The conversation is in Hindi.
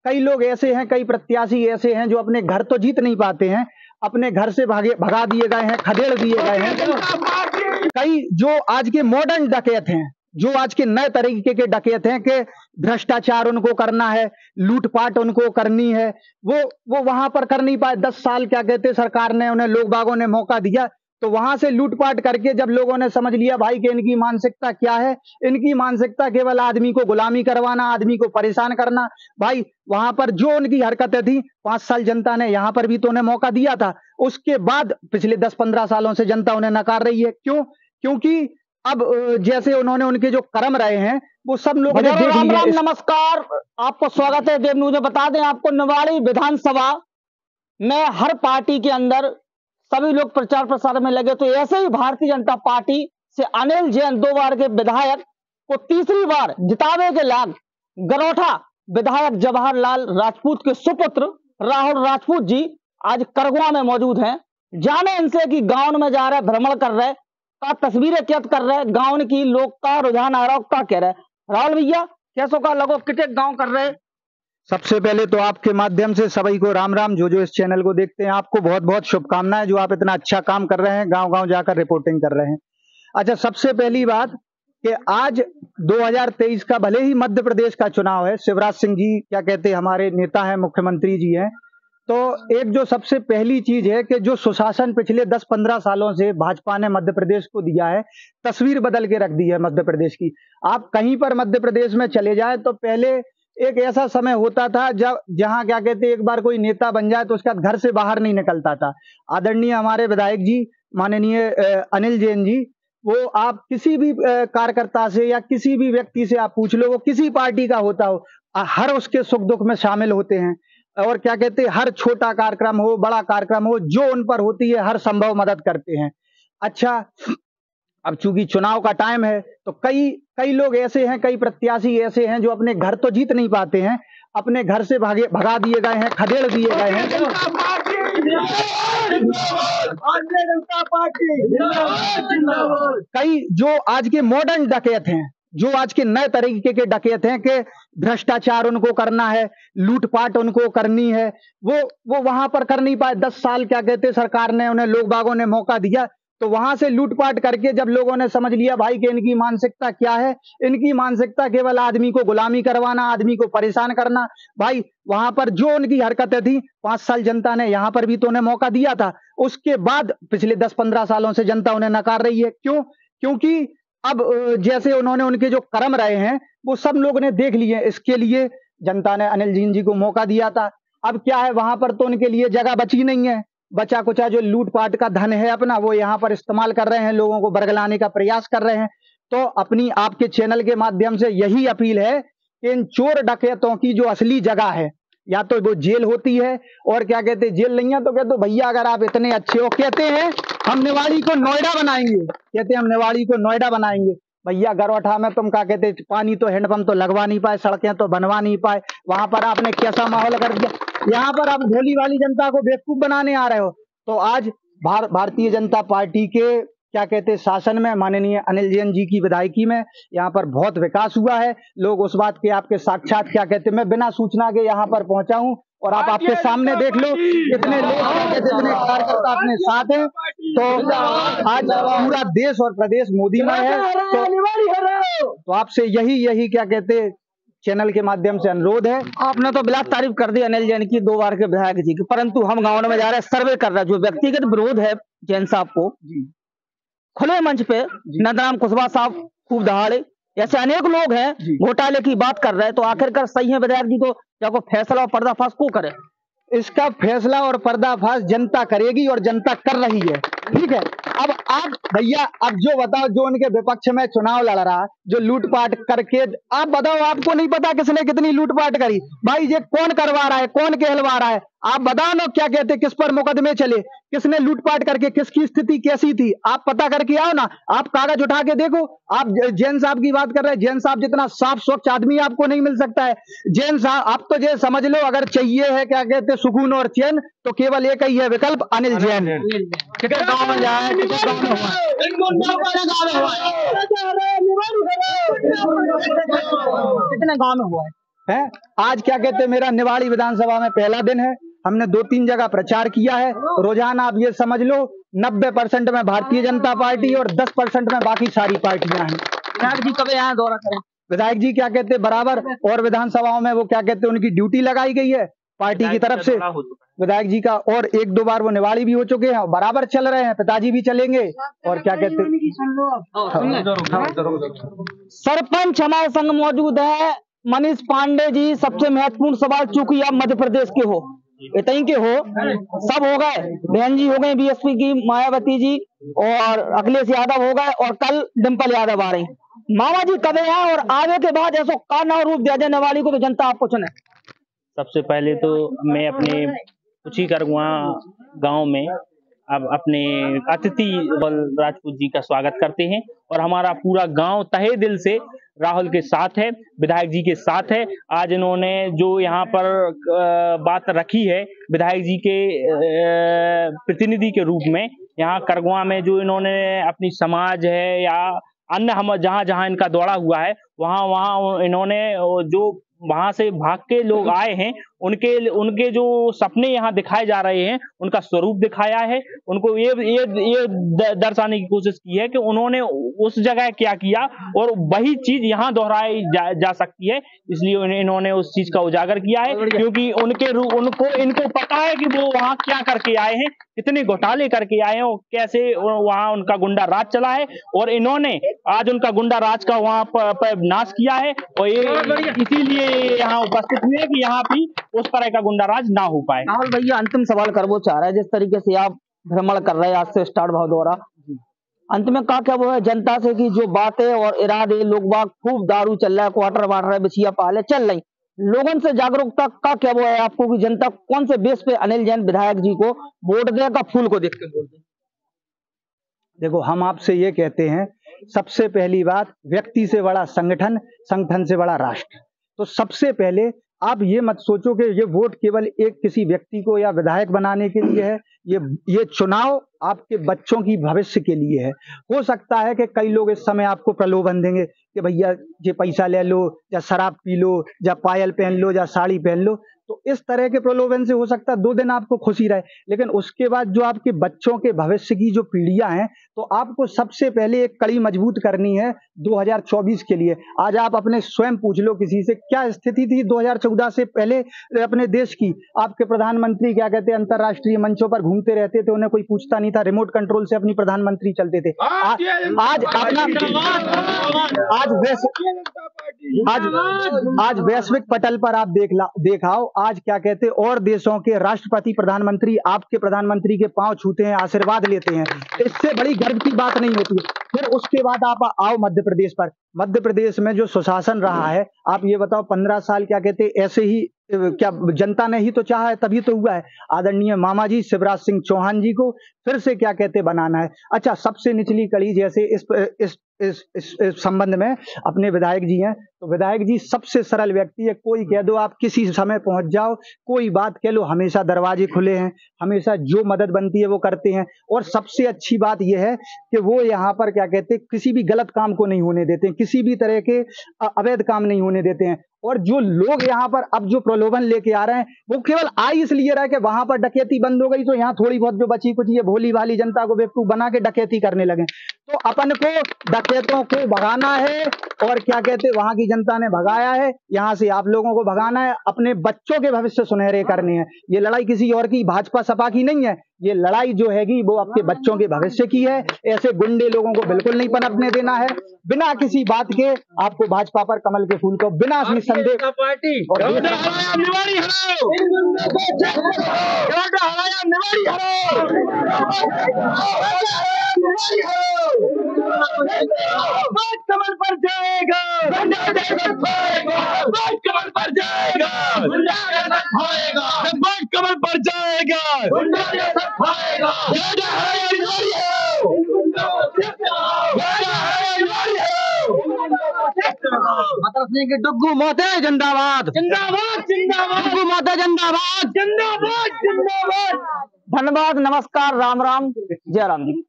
कई लोग ऐसे हैं, कई प्रत्याशी ऐसे हैं जो अपने घर तो जीत नहीं पाते हैं, अपने घर से भगा दिए गए हैं, खदेड़ दिए गए हैं। कई जो आज के मॉडर्न डकैत हैं, जो आज के नए तरीके के डकैत हैं कि भ्रष्टाचार उनको करना है, लूटपाट उनको करनी है, वो वहां पर कर नहीं पाए। 10 साल क्या कहते सरकार ने उन्हें, लोग बागों ने मौका दिया, तो वहां से लूटपाट करके जब लोगों ने समझ लिया भाई कि इनकी मानसिकता क्या है, इनकी मानसिकता केवल आदमी को गुलामी करवाना, आदमी को परेशान करना, भाई वहां पर जो उनकी हरकतें थी 5 साल जनता ने यहाँ पर भी तो उन्हें मौका दिया था। उसके बाद पिछले 10-15 सालों से जनता उन्हें नकार रही है। क्यों? क्योंकि अब जैसे उन्होंने उनके जो कर्म रहे हैं वो सब लोगों ने देख लिए। राम नमस्कार, आपको स्वागत है देव न्यूज़ में। बता दें आपको, निवाड़ी विधानसभा में हर पार्टी के अंदर सभी लोग प्रचार प्रसार में लगे, तो ऐसे ही भारतीय जनता पार्टी से अनिल जैन 2 बार के विधायक को तीसरी बार जितावे के लाग गरोठा विधायक जवाहरलाल राजपूत के सुपुत्र राहुल राजपूत जी आज करगवा में मौजूद हैं। जाने इनसे कि गांव में जा रहे, भ्रमण कर रहे, का तस्वीरें कैद कर रहे, गांव की लोग का रुझान आ रहा, क्या कह रहे। राहुल भैया, कैसो का लगो, कितने गांव कर रहे? सबसे पहले तो आपके माध्यम से सभी को राम राम। जो इस चैनल को देखते हैं, आपको बहुत बहुत शुभकामनाएं, जो आप इतना अच्छा काम कर रहे हैं, गांव गांव जाकर रिपोर्टिंग कर रहे हैं। अच्छा, सबसे पहली बात कि आज 2023 का भले ही मध्य प्रदेश का चुनाव है, शिवराज सिंह जी क्या कहते हमारे नेता हैं, मुख्यमंत्री जी हैं, तो एक जो सबसे पहली चीज है कि जो सुशासन पिछले 10-15 सालों से भाजपा ने मध्य प्रदेश को दिया है, तस्वीर बदल के रख दी है मध्य प्रदेश की। आप कहीं पर मध्य प्रदेश में चले जाए तो पहले एक ऐसा समय होता था जब जहां क्या कहते एक बार कोई नेता बन जाए तो उसका घर से बाहर नहीं निकलता था। आदरणीय हमारे विधायक जी, माननीय अनिल जैन जी, वो आप किसी भी कार्यकर्ता से या किसी भी व्यक्ति से आप पूछ लो, वो किसी पार्टी का होता हो, हर उसके सुख दुख में शामिल होते हैं, और क्या कहते हर छोटा कार्यक्रम हो, बड़ा कार्यक्रम हो, जो उन पर होती है हर संभव मदद करते हैं। अच्छा, अब चूंकि चुनाव का टाइम है तो कई लोग ऐसे हैं, कई प्रत्याशी ऐसे हैं जो अपने घर तो जीत नहीं पाते हैं, अपने घर से भगा दिए गए हैं, खदेड़ दिए गए हैं। कई जो आज के मॉडर्न डकैत हैं, जो आज के नए तरीके के डकैत हैं कि भ्रष्टाचार उनको करना है, लूटपाट उनको करनी है, वो वहां पर कर नहीं पाए। 10 साल क्या कहते सरकार ने उन्हें, लोग बागों ने मौका दिया, तो वहां से लूटपाट करके जब लोगों ने समझ लिया भाई कि इनकी मानसिकता क्या है, इनकी मानसिकता केवल आदमी को गुलामी करवाना, आदमी को परेशान करना, भाई वहां पर जो उनकी हरकतें थी 5 साल जनता ने यहाँ पर भी तो उन्हें मौका दिया था। उसके बाद पिछले 10-15 सालों से जनता उन्हें नकार रही है। क्यों? क्योंकि अब जैसे उन्होंने उनके जो कर्म रहे हैं वो सब लोगों ने देख लिए। इसके लिए जनता ने अनिल जैन जी को मौका दिया था। अब क्या है, वहां पर तो उनके लिए जगह बची नहीं है, बचा कुचा जो लूटपाट का धन है अपना, वो यहाँ पर इस्तेमाल कर रहे हैं, लोगों को बरगलाने का प्रयास कर रहे हैं। तो अपनी आपके चैनल के माध्यम से यही अपील है कि इन चोर डकैतों की जो असली जगह है, या तो वो जेल होती है, और क्या कहते जेल नहीं है तो कहते भैया अगर आप इतने अच्छे हो, कहते हैं हम निवाड़ी को नोएडा बनाएंगे, कहते हम निवाड़ी को नोएडा बनाएंगे। भैया गरोठा में तुम क्या कहते पानी तो हैंडपंप तो लगवा नहीं पाए, सड़कें तो बनवा नहीं पाए, वहां पर आपने कैसा माहौल कर दिया। यहाँ पर आप भोली वाली जनता को बेवकूफ बनाने आ रहे हो। तो आज भारतीय जनता पार्टी के क्या कहते शासन में, माननीय अनिल जैन जी की विधायकी में यहाँ पर बहुत विकास हुआ है। लोग उस बात के आपके साक्षात क्या कहते, मैं बिना सूचना के यहाँ पर पहुंचा हूँ, और आप आपके सामने देख लो कितने लोग, कितने कार्यकर्ता अपने साथ हैं। तो आज पूरा देश और प्रदेश मोदीमय है। तो आपसे यही क्या कहते चैनल के माध्यम से अनुरोध है। आपने तो बिलास तारीफ कर दी अनिल जैन की, 2 बार के विधायक जी की, परंतु हम गाँव में जा रहे हैं, सर्वे कर रहे हैं। जो व्यक्तिगत विरोध है जैन साहब को खुले मंच पे नंदराम कुशवाहा साहब खूब दहाड़े, ऐसे अनेक लोग हैं घोटाले की बात कर रहे हैं, तो आखिरकार सही है विधायक जी, तो क्या को फैसला और पर्दाफाश को करे? इसका फैसला और पर्दाफाश जनता करेगी, और जनता कर रही है। ठीक है, अब आप भैया अब जो बताओ, जो उनके विपक्ष में चुनाव लड़ रहा, जो लूटपाट करके, आप बताओ आपको नहीं पता किसने कितनी लूटपाट करी? भाई ये कौन करवा रहा है, कौन कहलवा रहा है? आप बताओ ना, क्या कहते किस पर मुकदमे चले, किसने लूटपाट करके, किसकी स्थिति कैसी थी, आप पता करके आओ ना, आप कागज उठा के देखो। आप जैन साहब की बात कर रहे हैं, जैन साहब जितना साफ स्वच्छ आदमी आपको नहीं मिल सकता है। जैन साहब आप तो ये समझ लो, अगर चाहिए है क्या कहते सुकून और चैन, तो केवल एक ही है विकल्प, अनिल जैन। कितने गाँव में जाए, कितने गाँव में हुआ है? है। आज क्या कहते हैं, मेरा निवाड़ी विधानसभा में पहला दिन है। हमने 2-3 जगह प्रचार किया है। रोजाना आप ये समझ लो 90% में भारतीय जनता पार्टी और 10% में बाकी सारी पार्टियां हैं। विधायक जी कब यहाँ दौरा करें? विधायक जी क्या कहते हैं बराबर और विधानसभाओं में वो क्या कहते हैं उनकी ड्यूटी लगाई गई है पार्टी की तरफ से। विधायक जी का और 1-2 बार वो निवाड़ी भी हो चुके हैं और बराबर चल रहे हैं। पिताजी भी चलेंगे और क्या कहते सरपंच हमारे संग मौजूद है। मनीष पांडे जी, सबसे महत्वपूर्ण सवाल, चूंकि आप मध्य प्रदेश के हो, इतनी के हो, सब हो गए, बहन जी हो गए बीएसपी की मायावती जी और अखिलेश यादव हो गए और कल डिम्पल यादव आ रही। मामा जी कब है और आगे के बाद ऐसा काना रूप दिया जाने वाली को तो जनता आपको चुने। सबसे पहले तो मैं अपने कुची करगुआ गांव में अब अपने अतिथि राजपूत जी का स्वागत करते हैं और हमारा पूरा गांव तहे दिल से राहुल के साथ है, विधायक जी के साथ है। आज इन्होंने जो यहाँ पर बात रखी है विधायक जी के प्रतिनिधि के रूप में, यहाँ करगुआ में जो इन्होंने अपनी समाज है या अन्य हम जहाँ जहाँ इनका दौड़ा हुआ है वहाँ इन्होंने जो वहां से भाग के लोग आए हैं उनके जो सपने यहाँ दिखाए जा रहे हैं उनका स्वरूप दिखाया है। उनको ये दर्शाने की कोशिश की है कि उन्होंने उस जगह क्या किया और वही चीज यहाँ दोहराई जा सकती है। इसलिए इन्होंने उस चीज का उजागर किया है क्योंकि इनको पता है कि वो वहाँ क्या करके आए हैं, कितने घोटाले करके आए हैं और कैसे वहाँ उनका गुंडा राज चला है और इन्होंने आज उनका गुंडा राज का वहाँ पर नाश किया है और ये इसीलिए यहाँ उपस्थित हुए कि यहाँ भी उस तरह का गुंडा राज ना हो पाए। राहुल भैया अंतिम सवाल करना चाह रहा है, जिस तरीके से आप भ्रमण कर रहे हैं आज से स्टार्ट भाव दौरा, अंत में क्या वो है जनता से कि जो बातें और इरादे लोग बाग खूब दारू चल रहा है, क्वार्टर बांट रहे, बिछिया पाले चल रही, लोगों से जागरूकता का क्या वो है आपको कि जनता कौन से बेस पे अनिल जैन विधायक जी को वोट देगा? फूल को देख के बोलते। देखो हम आपसे ये कहते हैं, सबसे पहली बात व्यक्ति से बड़ा संगठन, संगठन से बड़ा राष्ट्र। तो सबसे पहले आप ये मत सोचो कि ये वोट केवल एक किसी व्यक्ति को या विधायक बनाने के लिए है। ये चुनाव आपके बच्चों की भविष्य के लिए है। हो सकता है कि कई लोग इस समय आपको प्रलोभन देंगे कि भैया ये पैसा ले लो या शराब पी लो या पायल पहन लो या साड़ी पहन लो, तो इस तरह के प्रलोभन से हो सकता है 2 दिन आपको खुशी रहे, लेकिन उसके बाद जो आपके बच्चों के भविष्य की जो पीढ़ियां हैं तो आपको सबसे पहले एक कड़ी मजबूत करनी है 2024 के लिए। आज आप अपने स्वयं पूछ लो किसी से क्या स्थिति थी 2014 से पहले अपने देश की। आपके प्रधानमंत्री क्या कहते हैं अंतरराष्ट्रीय मंचों पर घूमते रहते थे, उन्हें कोई पूछता नहीं था, रिमोट कंट्रोल से अपनी प्रधानमंत्री चलते थे। आज वैश्विक पटल पर आप देखाओ आज क्या कहते हैं और देशों के राष्ट्रपति प्रधानमंत्री आपके प्रधानमंत्री के पांव छूते हैं, आशीर्वाद लेते हैं। इससे बड़ी गर्व की बात नहीं होती। फिर उसके बाद आप आओ मध्य प्रदेश पर। मध्य प्रदेश में जो सुशासन रहा है, आप ये बताओ 15 साल क्या कहते हैं ऐसे ही क्या जनता ने ही तो चाहा है, तभी तो हुआ है। आदरणीय मामा जी शिवराज सिंह चौहान जी को फिर से क्या कहते बनाना है। अच्छा, सबसे निचली कड़ी जैसे इस संबंध में अपने विधायक जी हैं, तो विधायक जी सबसे सरल व्यक्ति है। कोई कह दो आप किसी समय पहुंच जाओ, कोई बात कह लो, हमेशा दरवाजे खुले हैं, हमेशा जो मदद बनती है वो करते हैं। और सबसे अच्छी बात यह है कि वो यहाँ पर क्या कहते हैं किसी भी गलत काम को नहीं होने देते हैं, किसी भी तरह के अवैध काम नहीं होने देते हैं। और जो लोग यहाँ पर अब जो प्रलोभन लेके आ रहे हैं वो केवल आ इसलिए रहे कि वहां पर डकैती बंद हो गई तो यहाँ थोड़ी बहुत जो बची कुछ ये भोली भाली जनता को बेवकूफ बना के डकैती करने लगे। तो अपन को डकैतों को भगाना है और क्या कहते वहां की जनता ने भगाया है, यहाँ से आप लोगों को भगाना है, अपने बच्चों के भविष्य सुनहरे करने हैं। ये लड़ाई किसी और की भाजपा सपा की नहीं है, ये लड़ाई जो हैगी वो आपके बच्चों के भविष्य की है। ऐसे गुंडे लोगों को बिल्कुल नहीं पनपने देना है। बिना किसी बात के आपको भाजपा पर कमल के फूल को बिना निसंदेह पार्टी कमल पर जाएगा, कमल पर जाएगा, कमल पर जाएगा, सिंह के डुग्गू मोते जिंदाबाद, जिंदाबाद, जिंदाबाद, डुग्गू मोते जिंदाबाद, जिंदाबाद, जिंदाबाद। धन्यवाद, नमस्कार, राम राम, जय राम जी।